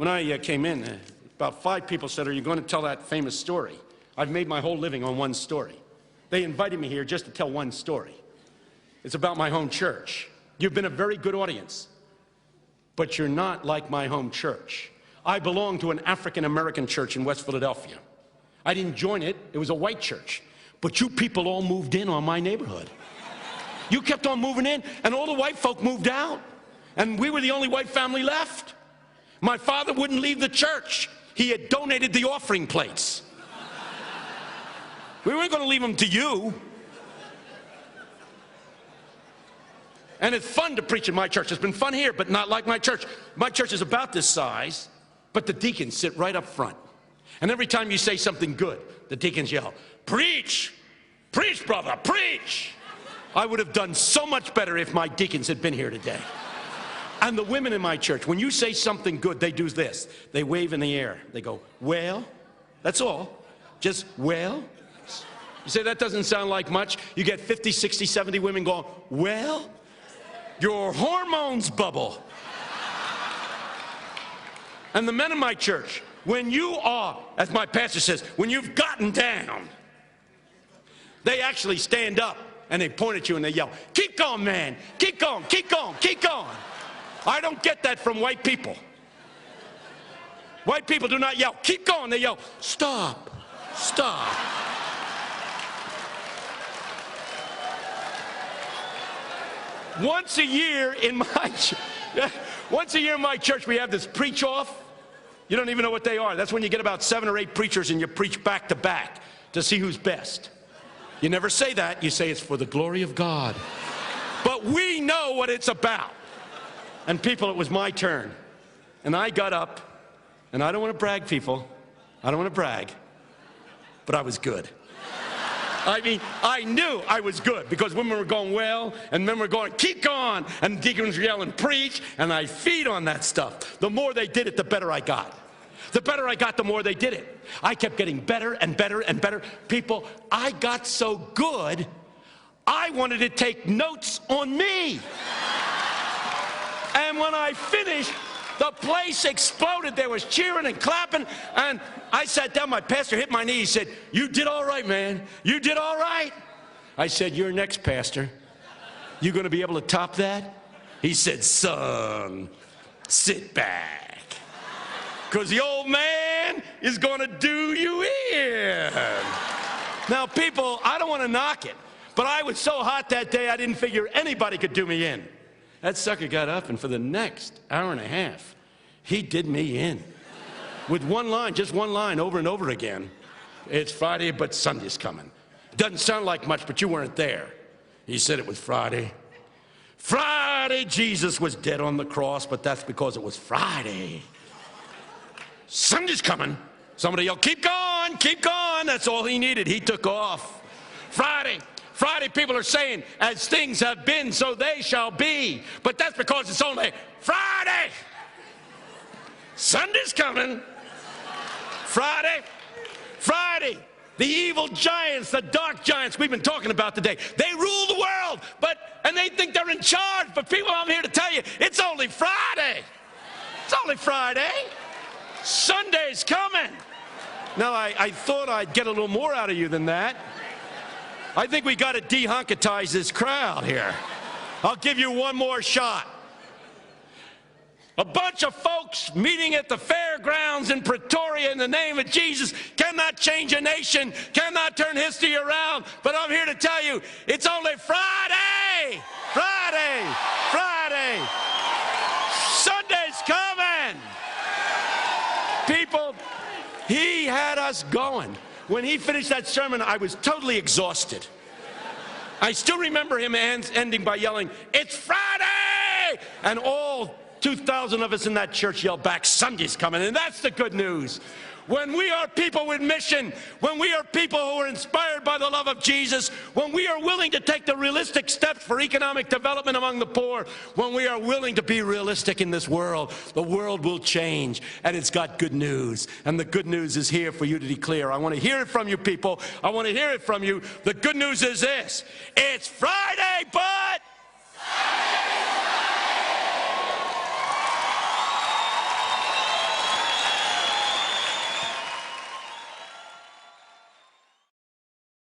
When I came in, about 5 people said, "Are you going to tell that famous story?" I've made my whole living on one story. They invited me here just to tell one story. It's about my home church. You've been a very good audience, but you're not like my home church. I belong to an African-American church in West Philadelphia. I didn't join it. It was a white church. But you people all moved in on my neighborhood. You kept on moving in, and all the white folk moved out. And we were the only white family left. My father wouldn't leave the church. He had donated the offering plates. We weren't going to leave them to you. And it's fun to preach in my church. It's been fun here, but not like my church. My church is about this size, but the deacons sit right up front. And every time you say something good, the deacons yell, "Preach! Preach, brother, preach!" I would have done so much better if my deacons had been here today. And the women in my church, when you say something good, they do this. They wave in the air. They go, "Well," that's all. Just, "Well." You say, that doesn't sound like much. You get 50, 60, 70 women going, "Well, your hormones bubble." And the men in my church, when you are, as my pastor says, when you've gotten down, they actually stand up and they point at you and they yell, "Keep going, man. Keep going, keep going, keep going." I don't get that from white people. White people do not yell, "Keep going." They yell, "Stop, stop." Once a year in my church, we have this preach off. You don't even know what they are. That's when you get about 7 or 8 preachers and you preach back to back to see who's best. You never say that. You say it's for the glory of God. But we know what it's about. And people, it was my turn. And I got up, and I don't want to brag, people. I don't want to brag. But I was good. I mean, I knew I was good because women were going, "Well," and men were going, "Keep going," and deacons were yelling, "Preach," and I feed on that stuff. The more they did it, the better I got. The better I got, the more they did it. I kept getting better and better and better. People, I got so good, I wanted to take notes on me. And when I finished, the place exploded. There was cheering and clapping, and I sat down. My pastor hit my knee. He said, "You did all right, man. You did all right." I said, "You're next, pastor. You going to be able to top that?" He said, "Son, sit back, because the old man is going to do you in." Now, people, I don't want to knock it, but I was so hot that day I didn't figure anybody could do me in. That sucker got up, and for the next hour and a half, he did me in. With one line, just one line, over and over again. "It's Friday, but Sunday's coming." Doesn't sound like much, but you weren't there. He said it was Friday. Friday, Jesus was dead on the cross, but that's because it was Friday. Sunday's coming. Somebody yelled, "Keep going, keep going." That's all he needed. He took off. Friday, people are saying, "As things have been, so they shall be." But that's because it's only Friday. Sunday's coming. Friday. The evil giants, the dark giants we've been talking about today, they rule the world, and they think they're in charge. But people, I'm here to tell you, it's only Friday. It's only Friday. Sunday's coming. Now, I thought I'd get a little more out of you than that. I think we got to dehonkitize this crowd here. I'll give you one more shot. A bunch of folks meeting at the fairgrounds in Pretoria in the name of Jesus cannot change a nation, cannot turn history around. But I'm here to tell you, it's only Friday. Friday. Sunday's coming. People, he had us going. When he finished that sermon, I was totally exhausted. I still remember him ending by yelling, "It's Friday!" And all 2,000 of us in that church yelled back, "Sunday's coming." And that's the good news. When we are people with mission, when we are people who are inspired by the love of Jesus, when we are willing to take the realistic steps for economic development among the poor, when we are willing to be realistic in this world, the world will change, and it's got good news. And the good news is here for you to declare. I want to hear it from you, people. I want to hear it from you. The good news is this: it's Friday, but